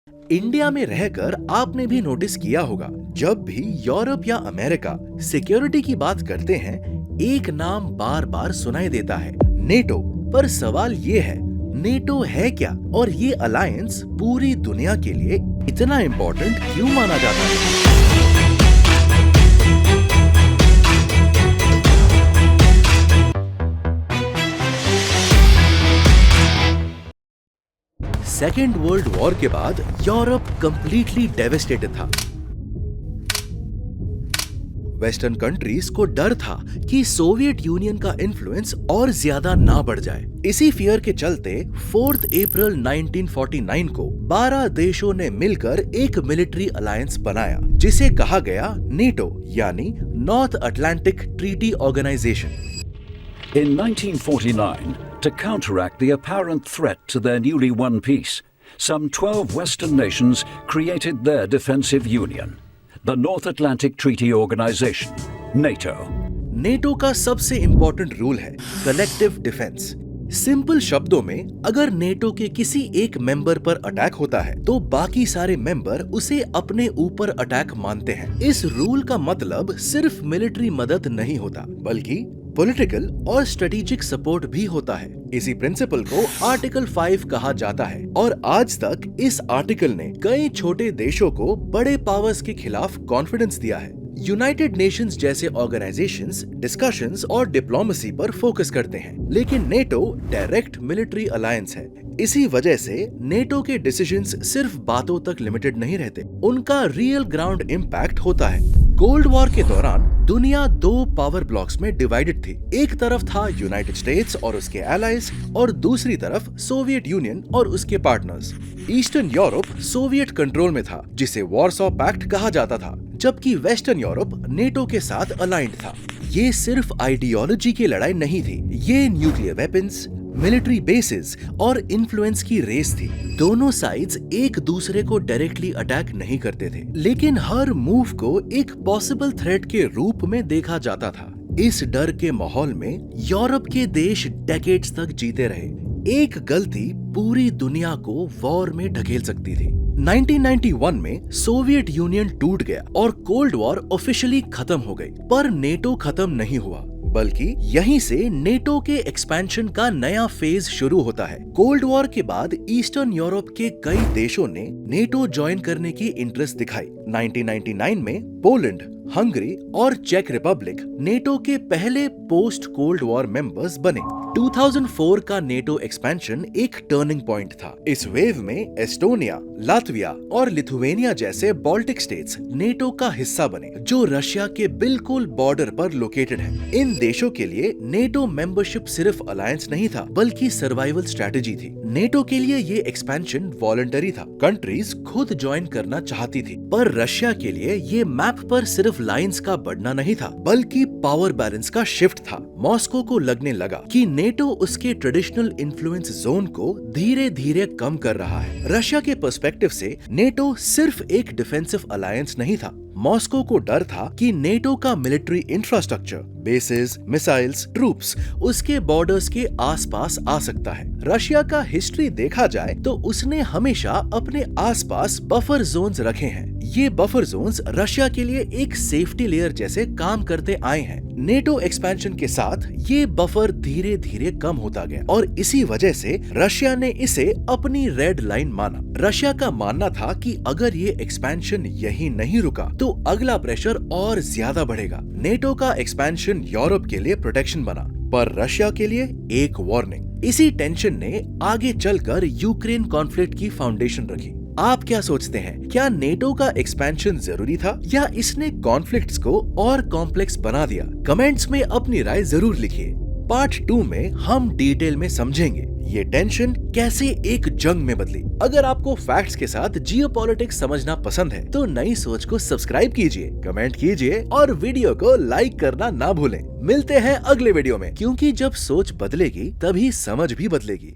India में रहकर आपने भी नोटिस किया होगा, जब भी यूरोप या अमेरिका सिक्योरिटी की बात करते हैं, एक नाम बार बार सुनाई देता है, नेटो। पर सवाल ये है, नेटो है क्या और ये अलायंस पूरी दुनिया के लिए इतना इम्पोर्टेंट क्यों माना जाता है? सेकेंड वर्ल्ड वॉर के बाद यूरोप कंप्लीटली डेवेस्टेटेड था। वेस्टर्न कंट्रीज को डर था कि सोवियत यूनियन का इन्फ्लुएंस और ज्यादा ना बढ़ जाए। इसी फियर के चलते 4 अप्रैल 1949 को 12 देशों ने मिलकर एक मिलिट्री अलायंस बनाया, जिसे कहा गया नेटो, यानी North Atlantic Treaty Organization. In 1949, to counteract the apparent threat to their newly won peace, some 12 Western nations created their defensive union, the North Atlantic Treaty Organization, NATO. NATO का सबसे important rule है collective defence. Simple शब्दों में, अगर NATO के किसी एक member पर अटैक होता है तो बाकी सारे मेंबर उसे अपने ऊपर अटैक मानते हैं। इस रूल का मतलब सिर्फ मिलिट्री मदद नहीं होता, बल्कि पॉलिटिकल और स्ट्रेटेजिक सपोर्ट भी होता है। इसी प्रिंसिपल को आर्टिकल 5 कहा जाता है और आज तक इस आर्टिकल ने कई छोटे देशों को बड़े पावर्स के खिलाफ कॉन्फिडेंस दिया है। यूनाइटेड नेशंस जैसे ऑर्गेनाइजेशंस डिस्कशंस और डिप्लोमेसी पर फोकस करते हैं, लेकिन नेटो डायरेक्ट मिलिट्री अलायंस है। इसी वजह से नेटो के डिसीजंस सिर्फ बातों तक लिमिटेड नहीं रहते, उनका रियल ग्राउंड इम्पैक्ट होता है। कोल्ड वॉर के दौरान दुनिया 2 पावर ब्लॉक्स में डिवाइडेड थी। एक तरफ था यूनाइटेड स्टेट्स और उसके एलाइज और दूसरी तरफ सोवियत यूनियन और उसके partners. Eastern Europe Soviet control में था, जिसे वॉरसॉ पैक्ट कहा जाता था, जबकि वेस्टर्न यूरोप नेटो के साथ अलाइंड था। ये सिर्फ आइडियोलॉजी की लड़ाई नहीं थी, ये न्यूक्लियर वेपन्स, मिलिट्री बेसिस और इन्फ्लुएंस की रेस थी। दोनों साइड्स एक दूसरे को डायरेक्टली अटैक नहीं करते थे, लेकिन हर मूव को एक पॉसिबल थ्रेट के रूप में देखा जाता था। इस डर के माहौल में यूरोप के देश डेकेड्स तक जीते रहे। एक गलती पूरी दुनिया को वॉर में ढकेल सकती थी। 1991 में सोवियत यूनियन टूट गया और कोल्ड वॉर ऑफिशियली खत्म हो गई। पर नेटो खत्म नहीं हुआ, बल्कि यहीं से नेटो के एक्सपेंशन का नया फेज शुरू होता है। कोल्ड वॉर के बाद ईस्टर्न यूरोप के कई देशों ने नेटो ज्वाइन करने की इंटरेस्ट दिखाई। 1999 में पोलैंड, हंगरी और चेक रिपब्लिक नेटो के पहले पोस्ट कोल्ड वॉर मेंबर्स बने। 2004 का नेटो एक्सपेंशन एक टर्निंग पॉइंट था। इस वेव में एस्टोनिया, लातविया और लिथुवेनिया जैसे बाल्टिक स्टेट्स नेटो का हिस्सा बने, जो रशिया के बिल्कुल बॉर्डर पर लोकेटेड है। इन देशों के लिए नेटो मेंबरशिप सिर्फ अलायंस नहीं था, बल्कि सर्वाइवल स्ट्रेटेजी थी। नेटो के लिए ये एक्सपेंशन वॉलंटरी था, कंट्रीज खुद ज्वाइन करना चाहती थी। पर रशिया के लिए ये मैप पर सिर्फ लाइंस का बढ़ना नहीं था, बल्कि पावर बैलेंस का शिफ्ट था। मॉस्को को लगने लगा कि नेटो उसके ट्रेडिशनल इन्फ्लुएंस जोन को धीरे धीरे कम कर रहा है। रशिया के पर्सपेक्टिव से नेटो सिर्फ एक डिफेंसिव अलायंस नहीं था। मॉस्को को डर था कि नेटो का military infrastructure, basis, missiles, troops उसके बॉर्डर्स के आसपास आ सकता है। रशिया का हिस्ट्री देखा जाए तो उसने हमेशा अपने आसपास बफर जोन्स रखे हैं। ये बफर जोन्स रशिया के लिए एक सेफ्टी लेयर जैसे काम करते आए हैं। नेटो एक्सपेंशन के साथ ये बफर धीरे धीरे कम होता गया और इसी वजह से रशिया ने इसे अपनी रेड लाइन माना। रशिया का मानना था कि अगर ये एक्सपेंशन यही नहीं रुका तो अगला प्रेशर और ज्यादा बढ़ेगा। नेटो का एक्सपेंशन यूरोप के लिए प्रोटेक्शन बना, पर रशिया के लिए एक वार्निंग। इसी टेंशन ने आगे चलकर यूक्रेन कॉन्फ्लिक्ट की फाउंडेशन रखी। आप क्या सोचते हैं, क्या नेटो का एक्सपेंशन जरूरी था या इसने कॉन्फ्लिक्ट्स को और कॉम्प्लेक्स बना दिया? कमेंट्स में अपनी राय जरूर लिखिए। पार्ट 2 में हम डिटेल में समझेंगे ये टेंशन कैसे एक जंग में बदली। अगर आपको फैक्ट्स के साथ जियोपॉलिटिक्स समझना पसंद है तो नई सोच को सब्सक्राइब कीजिए, कमेंट कीजिए और वीडियो को लाइक करना ना भूलें। मिलते हैं अगले वीडियो में, क्योंकि जब सोच बदलेगी तभी समझ भी बदलेगी।